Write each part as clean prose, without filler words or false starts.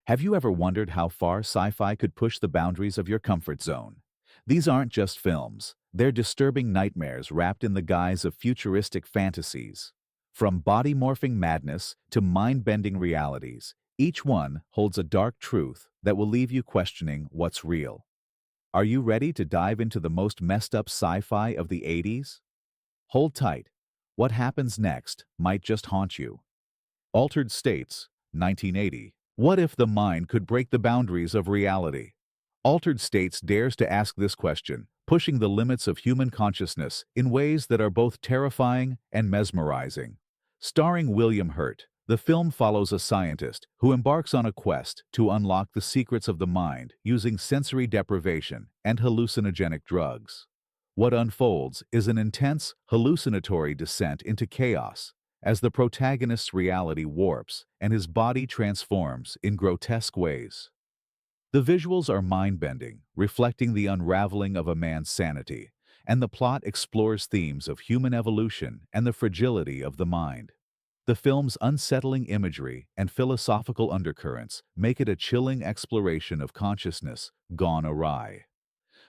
Have you ever wondered how far sci-fi could push the boundaries of your comfort zone? These aren't just films. They're disturbing nightmares wrapped in the guise of futuristic fantasies. From body-morphing madness to mind-bending realities, each one holds a dark truth that will leave you questioning what's real. Are you ready to dive into the most messed up sci-fi of the 80s? Hold tight. What happens next might just haunt you. Altered States, 1980. What if the mind could break the boundaries of reality? Altered States dares to ask this question, pushing the limits of human consciousness in ways that are both terrifying and mesmerizing. Starring William Hurt, the film follows a scientist who embarks on a quest to unlock the secrets of the mind using sensory deprivation and hallucinogenic drugs. What unfolds is an intense, hallucinatory descent into chaos as the protagonist's reality warps and his body transforms in grotesque ways. The visuals are mind-bending, reflecting the unraveling of a man's sanity, and the plot explores themes of human evolution and the fragility of the mind. The film's unsettling imagery and philosophical undercurrents make it a chilling exploration of consciousness gone awry.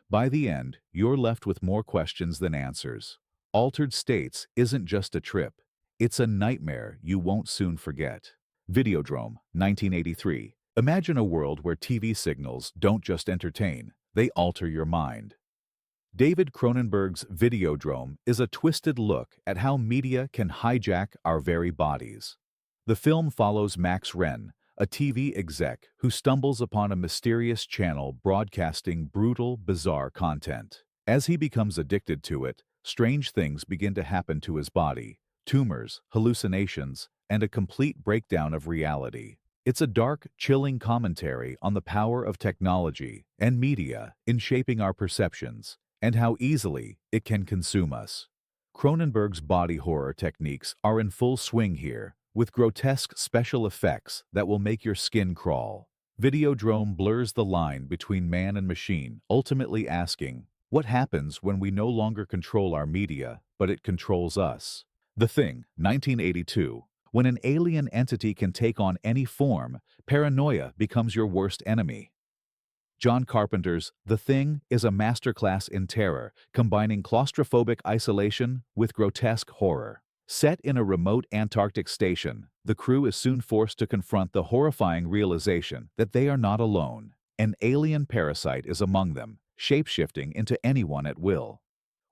By the end, you're left with more questions than answers. Altered States isn't just a trip. It's a nightmare you won't soon forget. Videodrome, 1983. Imagine a world where TV signals don't just entertain, they alter your mind. David Cronenberg's Videodrome is a twisted look at how media can hijack our very bodies. The film follows Max Wren, a TV exec who stumbles upon a mysterious channel broadcasting brutal, bizarre content. As he becomes addicted to it, strange things begin to happen to his body. Tumors, hallucinations, and a complete breakdown of reality. It's a dark, chilling commentary on the power of technology and media in shaping our perceptions and how easily it can consume us. Cronenberg's body horror techniques are in full swing here, with grotesque special effects that will make your skin crawl. Videodrome blurs the line between man and machine, ultimately asking, what happens when we no longer control our media, but it controls us? The Thing, 1982. When an alien entity can take on any form, paranoia becomes your worst enemy. John Carpenter's The Thing is a masterclass in terror, combining claustrophobic isolation with grotesque horror. Set in a remote Antarctic station, the crew is soon forced to confront the horrifying realization that they are not alone. An alien parasite is among them, shape-shifting into anyone at will.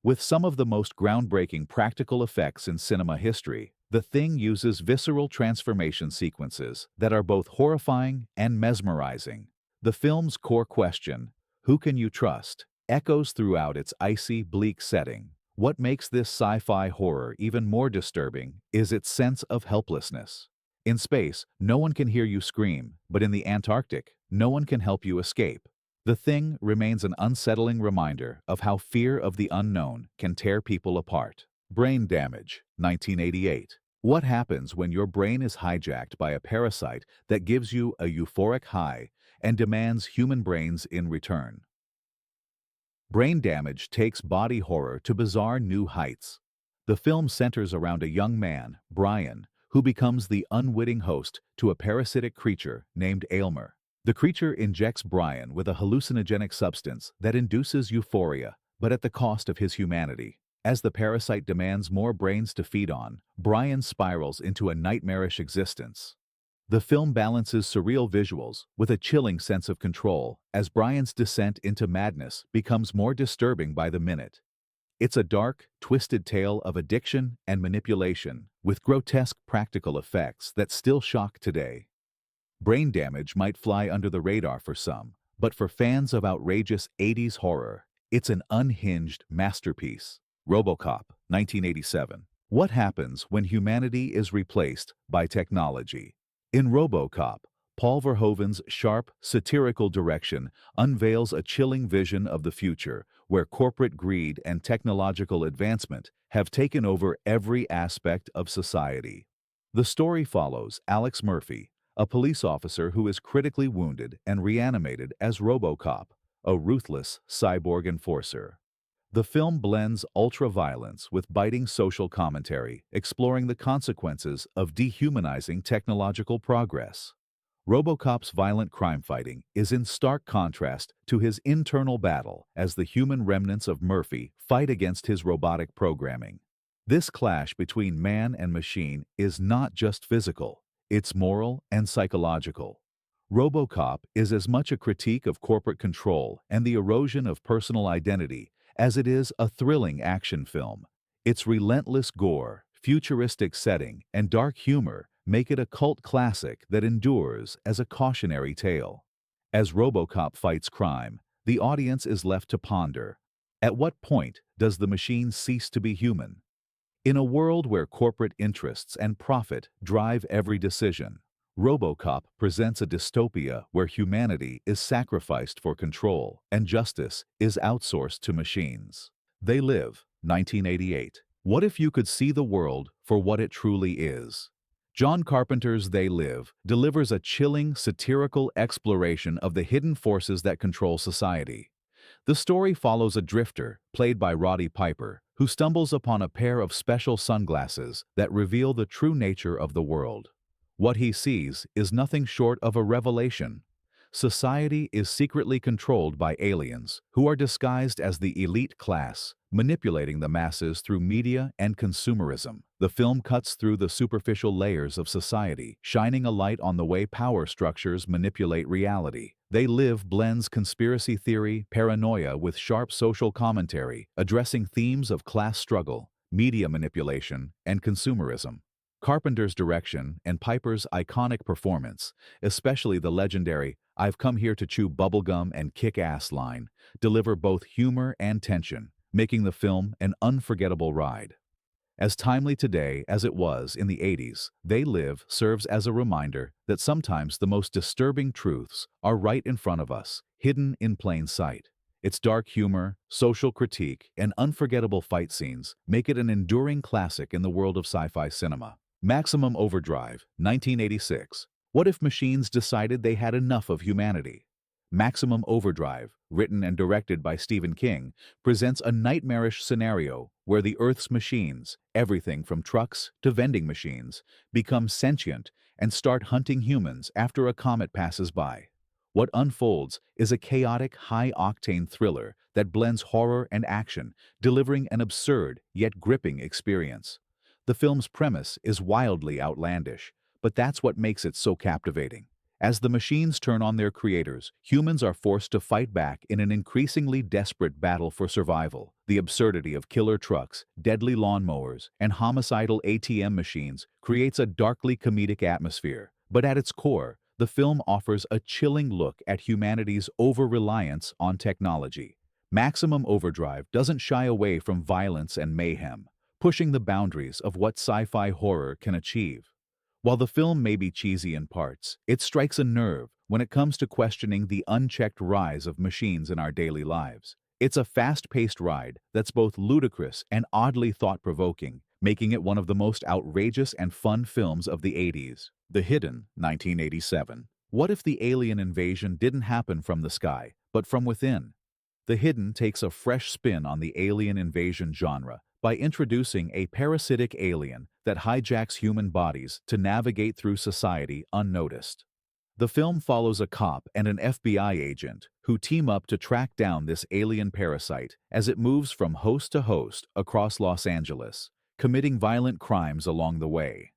With some of the most groundbreaking practical effects in cinema history, The Thing uses visceral transformation sequences that are both horrifying and mesmerizing. The film's core question, who can you trust, echoes throughout its icy, bleak setting. What makes this sci-fi horror even more disturbing is its sense of helplessness. In space, no one can hear you scream, but in the Antarctic, no one can help you escape. The Thing remains an unsettling reminder of how fear of the unknown can tear people apart. Brain Damage, 1988. What happens when your brain is hijacked by a parasite that gives you a euphoric high and demands human brains in return? Brain Damage takes body horror to bizarre new heights. The film centers around a young man, Brian, who becomes the unwitting host to a parasitic creature named Aylmer. The creature injects Brian with a hallucinogenic substance that induces euphoria, but at the cost of his humanity. As the parasite demands more brains to feed on, Brian spirals into a nightmarish existence. The film balances surreal visuals with a chilling sense of control as Brian's descent into madness becomes more disturbing by the minute. It's a dark, twisted tale of addiction and manipulation with grotesque practical effects that still shock today. Brain Damage might fly under the radar for some, but for fans of outrageous 80s horror, it's an unhinged masterpiece. RoboCop, 1987. What happens when humanity is replaced by technology? In RoboCop, Paul Verhoeven's sharp, satirical direction unveils a chilling vision of the future where corporate greed and technological advancement have taken over every aspect of society. The story follows Alex Murphy, a police officer who is critically wounded and reanimated as RoboCop, a ruthless cyborg enforcer. The film blends ultra-violence with biting social commentary, exploring the consequences of dehumanizing technological progress. RoboCop's violent crime fighting is in stark contrast to his internal battle as the human remnants of Murphy fight against his robotic programming. This clash between man and machine is not just physical, it's moral and psychological. RoboCop is as much a critique of corporate control and the erosion of personal identity as it is a thrilling action film. Its relentless gore, futuristic setting, and dark humor make it a cult classic that endures as a cautionary tale. As RoboCop fights crime, the audience is left to ponder, at what point does the machine cease to be human? In a world where corporate interests and profit drive every decision, RoboCop presents a dystopia where humanity is sacrificed for control and justice is outsourced to machines. They Live, 1988. What if you could see the world for what it truly is? John Carpenter's They Live delivers a chilling, satirical exploration of the hidden forces that control society. The story follows a drifter, played by Roddy Piper, who stumbles upon a pair of special sunglasses that reveal the true nature of the world. What he sees is nothing short of a revelation. Society is secretly controlled by aliens, who are disguised as the elite class, manipulating the masses through media and consumerism. The film cuts through the superficial layers of society, shining a light on the way power structures manipulate reality. They Live blends conspiracy theory, paranoia with sharp social commentary, addressing themes of class struggle, media manipulation, and consumerism. Carpenter's direction and Piper's iconic performance, especially the legendary "I've come here to chew bubblegum and kick ass" line, deliver both humor and tension, making the film an unforgettable ride. As timely today as it was in the 80s, They Live serves as a reminder that sometimes the most disturbing truths are right in front of us, hidden in plain sight. Its dark humor, social critique, and unforgettable fight scenes make it an enduring classic in the world of sci-fi cinema. Maximum Overdrive, 1986. What if machines decided they had enough of humanity? Maximum Overdrive, written and directed by Stephen King, presents a nightmarish scenario where the Earth's machines, everything from trucks to vending machines, become sentient and start hunting humans after a comet passes by. What unfolds is a chaotic, high-octane thriller that blends horror and action, delivering an absurd yet gripping experience. The film's premise is wildly outlandish, but that's what makes it so captivating. As the machines turn on their creators, humans are forced to fight back in an increasingly desperate battle for survival. The absurdity of killer trucks, deadly lawnmowers, and homicidal ATM machines creates a darkly comedic atmosphere. But at its core, the film offers a chilling look at humanity's over-reliance on technology. Maximum Overdrive doesn't shy away from violence and mayhem, pushing the boundaries of what sci-fi horror can achieve. While the film may be cheesy in parts, it strikes a nerve when it comes to questioning the unchecked rise of machines in our daily lives. It's a fast-paced ride that's both ludicrous and oddly thought-provoking, making it one of the most outrageous and fun films of the 80s. The Hidden, 1987. What if the alien invasion didn't happen from the sky, but from within? The Hidden takes a fresh spin on the alien invasion genre by introducing a parasitic alien that hijacks human bodies to navigate through society unnoticed. The film follows a cop and an FBI agent who team up to track down this alien parasite as it moves from host to host across Los Angeles, committing violent crimes along the way.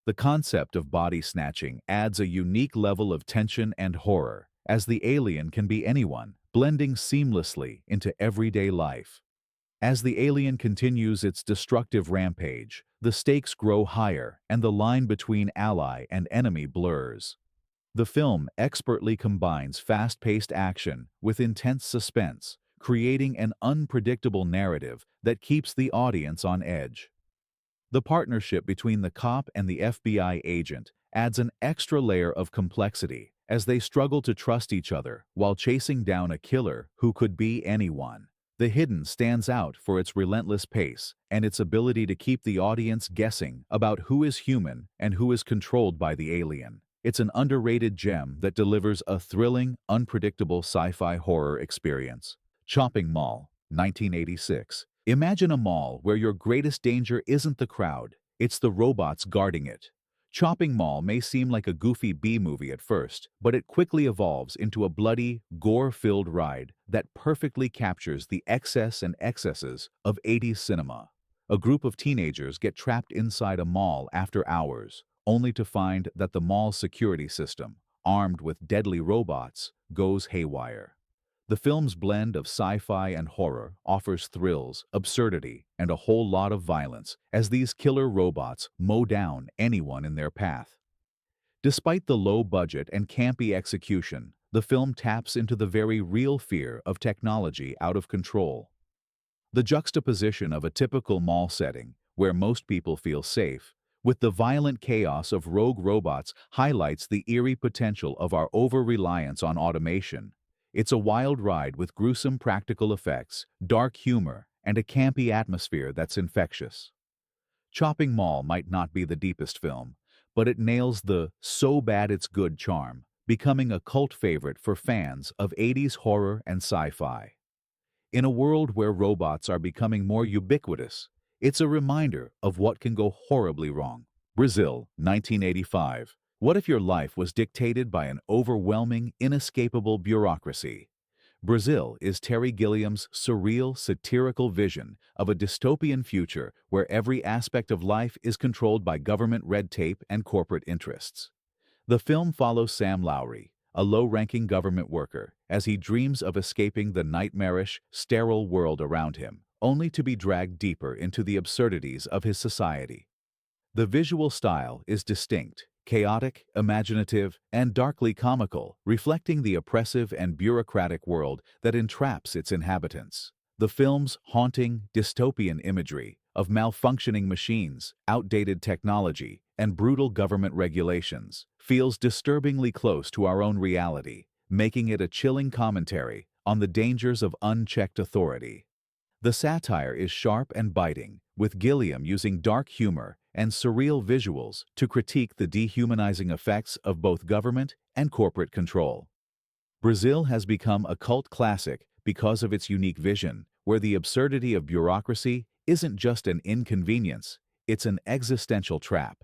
The concept of body snatching adds a unique level of tension and horror, as the alien can be anyone, blending seamlessly into everyday life. As the alien continues its destructive rampage, the stakes grow higher and the line between ally and enemy blurs. The film expertly combines fast-paced action with intense suspense, creating an unpredictable narrative that keeps the audience on edge. The partnership between the cop and the FBI agent adds an extra layer of complexity as they struggle to trust each other while chasing down a killer who could be anyone. The Hidden stands out for its relentless pace and its ability to keep the audience guessing about who is human and who is controlled by the alien. It's an underrated gem that delivers a thrilling, unpredictable sci-fi horror experience. Chopping Mall, 1986. Imagine a mall where your greatest danger isn't the crowd, it's the robots guarding it. Chopping Mall may seem like a goofy B-movie at first, but it quickly evolves into a bloody, gore-filled ride that perfectly captures the excess and excesses of 80s cinema. A group of teenagers get trapped inside a mall after hours, only to find that the mall's security system, armed with deadly robots, goes haywire. The film's blend of sci-fi and horror offers thrills, absurdity, and a whole lot of violence as these killer robots mow down anyone in their path. Despite the low budget and campy execution, the film taps into the very real fear of technology out of control. The juxtaposition of a typical mall setting, where most people feel safe, with the violent chaos of rogue robots highlights the eerie potential of our over-reliance on automation. It's a wild ride with gruesome practical effects, dark humor, and a campy atmosphere that's infectious. Chopping Mall might not be the deepest film, but it nails the so bad it's good charm, becoming a cult favorite for fans of 80s horror and sci-fi. In a world where robots are becoming more ubiquitous, it's a reminder of what can go horribly wrong. Brazil, 1985. What if your life was dictated by an overwhelming, inescapable bureaucracy? Brazil is Terry Gilliam's surreal, satirical vision of a dystopian future where every aspect of life is controlled by government red tape and corporate interests. The film follows Sam Lowry, a low-ranking government worker, as he dreams of escaping the nightmarish, sterile world around him, only to be dragged deeper into the absurdities of his society. The visual style is distinct, chaotic, imaginative, and darkly comical, reflecting the oppressive and bureaucratic world that entraps its inhabitants. The film's haunting, dystopian imagery of malfunctioning machines, outdated technology, and brutal government regulations feels disturbingly close to our own reality, making it a chilling commentary on the dangers of unchecked authority. The satire is sharp and biting, with Gilliam using dark humor and surreal visuals to critique the dehumanizing effects of both government and corporate control. Brazil has become a cult classic because of its unique vision, where the absurdity of bureaucracy isn't just an inconvenience, it's an existential trap.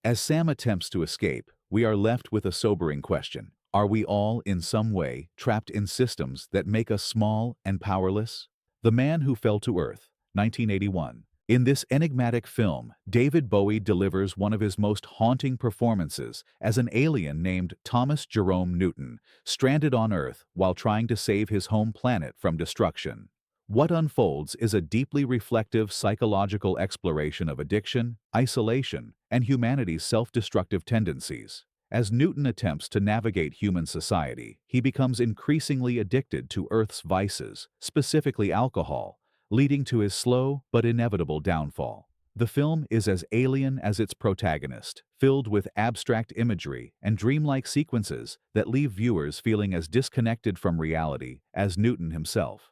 As Sam attempts to escape, we are left with a sobering question. Are we all, in some way, trapped in systems that make us small and powerless? The Man Who Fell to Earth, 1981. In this enigmatic film, David Bowie delivers one of his most haunting performances as an alien named Thomas Jerome Newton, stranded on Earth while trying to save his home planet from destruction. What unfolds is a deeply reflective psychological exploration of addiction, isolation, and humanity's self-destructive tendencies. As Newton attempts to navigate human society, he becomes increasingly addicted to Earth's vices, specifically alcohol, leading to his slow but inevitable downfall. The film is as alien as its protagonist, filled with abstract imagery and dreamlike sequences that leave viewers feeling as disconnected from reality as Newton himself.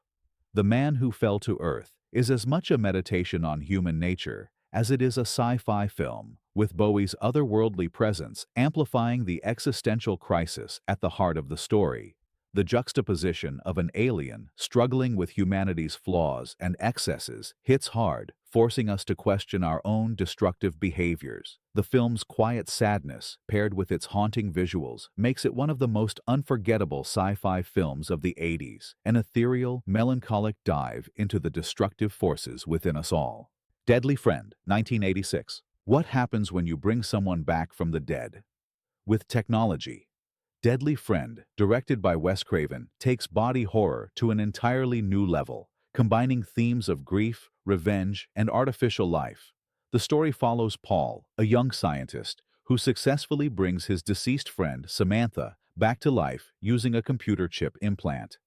The Man Who Fell to Earth is as much a meditation on human nature as it is a sci-fi film, with Bowie's otherworldly presence amplifying the existential crisis at the heart of the story. The juxtaposition of an alien struggling with humanity's flaws and excesses hits hard, forcing us to question our own destructive behaviors. The film's quiet sadness, paired with its haunting visuals, makes it one of the most unforgettable sci-fi films of the 80s, an ethereal, melancholic dive into the destructive forces within us all. Deadly Friend, 1986. What happens when you bring someone back from the dead? With technology. Deadly Friend, directed by Wes Craven, takes body horror to an entirely new level, combining themes of grief, revenge, and artificial life. The story follows Paul, a young scientist, who successfully brings his deceased friend, Samantha, back to life using a computer chip implant.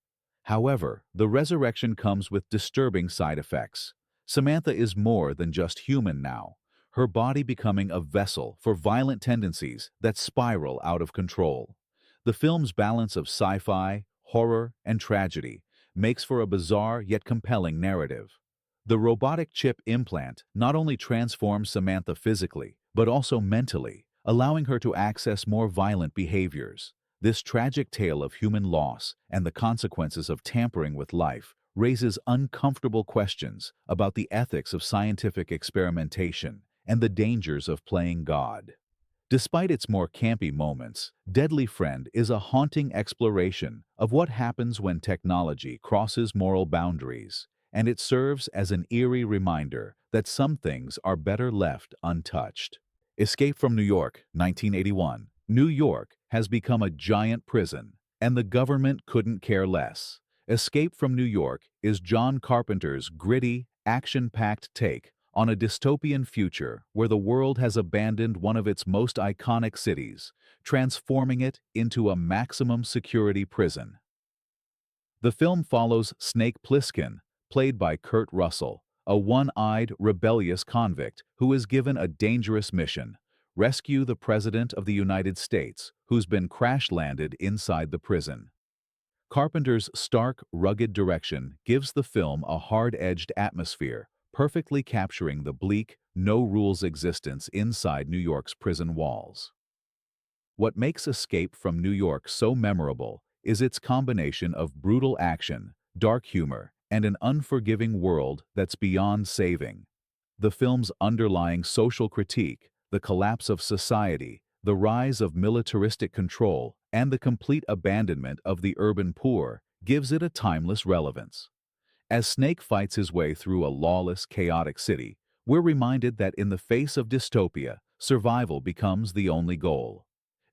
However, the resurrection comes with disturbing side effects. Samantha is more than just human now, her body becoming a vessel for violent tendencies that spiral out of control. The film's balance of sci-fi, horror, and tragedy makes for a bizarre yet compelling narrative. The robotic chip implant not only transforms Samantha physically, but also mentally, allowing her to access more violent behaviors. This tragic tale of human loss and the consequences of tampering with life raises uncomfortable questions about the ethics of scientific experimentation and the dangers of playing God. Despite its more campy moments, Deadly Friend is a haunting exploration of what happens when technology crosses moral boundaries, and it serves as an eerie reminder that some things are better left untouched. Escape from New York, 1981. New York has become a giant prison, and the government couldn't care less. Escape from New York is John Carpenter's gritty, action-packed take on a dystopian future where the world has abandoned one of its most iconic cities, transforming it into a maximum security prison. The film follows Snake Plissken, played by Kurt Russell, a one-eyed, rebellious convict who is given a dangerous mission: rescue the President of the United States, who's been crash-landed inside the prison. Carpenter's stark, rugged direction gives the film a hard-edged atmosphere, perfectly capturing the bleak, no-rules existence inside New York's prison walls. What makes Escape from New York so memorable is its combination of brutal action, dark humor, and an unforgiving world that's beyond saving. The film's underlying social critique, the collapse of society, the rise of militaristic control, and the complete abandonment of the urban poor gives it a timeless relevance. As Snake fights his way through a lawless, chaotic city, we're reminded that in the face of dystopia, survival becomes the only goal.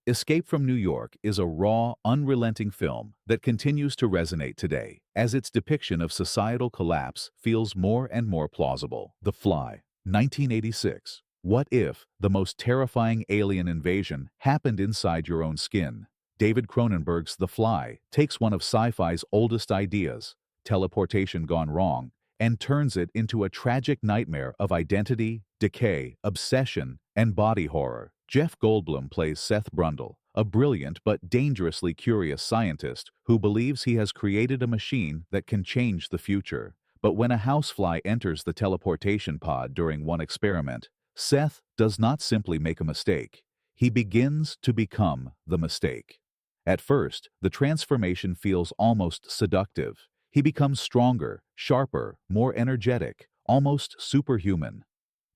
Escape from New York is a raw, unrelenting film that continues to resonate today, as its depiction of societal collapse feels more and more plausible. The Fly, 1986. What if the most terrifying alien invasion happened inside your own skin? David Cronenberg's The Fly takes one of sci-fi's oldest ideas, teleportation gone wrong, and turns it into a tragic nightmare of identity, decay, obsession, and body horror. Jeff Goldblum plays Seth Brundle, a brilliant but dangerously curious scientist who believes he has created a machine that can change the future. But when a housefly enters the teleportation pod during one experiment, Seth does not simply make a mistake. He begins to become the mistake. At first, the transformation feels almost seductive. He becomes stronger, sharper, more energetic, almost superhuman.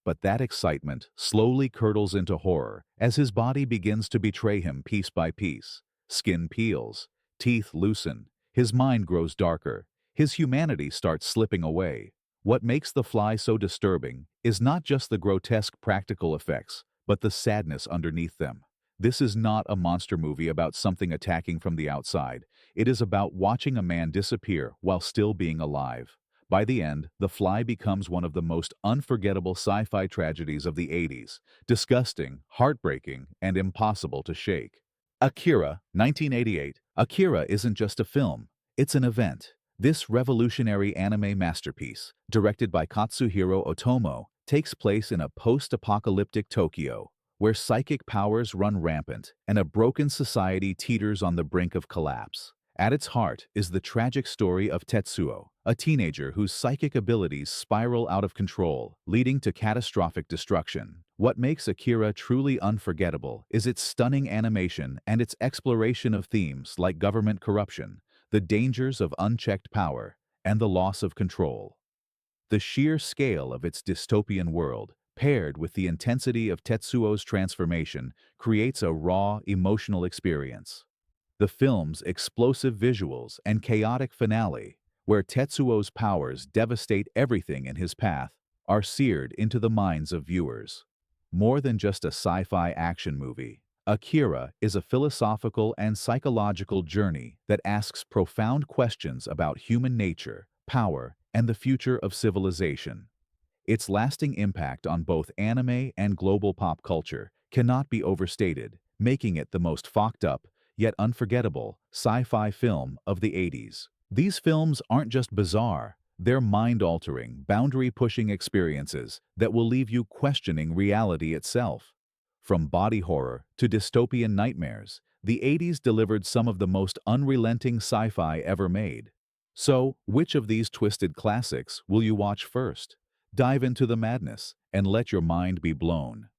But that excitement slowly curdles into horror as his body begins to betray him piece by piece. Skin peels, teeth loosen, his mind grows darker, his humanity starts slipping away. What makes The Fly so disturbing is not just the grotesque practical effects, but the sadness underneath them. This is not a monster movie about something attacking from the outside. It is about watching a man disappear while still being alive. By the end, The Fly becomes one of the most unforgettable sci-fi tragedies of the 80s, disgusting, heartbreaking, and impossible to shake. Akira, 1988. Akira isn't just a film, it's an event. This revolutionary anime masterpiece, directed by Katsuhiro Otomo, takes place in a post-apocalyptic Tokyo, where psychic powers run rampant and a broken society teeters on the brink of collapse. At its heart is the tragic story of Tetsuo, a teenager whose psychic abilities spiral out of control, leading to catastrophic destruction. What makes Akira truly unforgettable is its stunning animation and its exploration of themes like government corruption, the dangers of unchecked power, and the loss of control. The sheer scale of its dystopian world, paired with the intensity of Tetsuo's transformation, creates a raw, emotional experience. The film's explosive visuals and chaotic finale, where Tetsuo's powers devastate everything in his path, are seared into the minds of viewers. More than just a sci-fi action movie, Akira is a philosophical and psychological journey that asks profound questions about human nature, power, and the future of civilization. Its lasting impact on both anime and global pop culture cannot be overstated, making it the most fucked up, yet unforgettable, sci-fi film of the 80s. These films aren't just bizarre, they're mind-altering, boundary-pushing experiences that will leave you questioning reality itself. From body horror to dystopian nightmares, the 80s delivered some of the most unrelenting sci-fi ever made. So, which of these twisted classics will you watch first? Dive into the madness and let your mind be blown.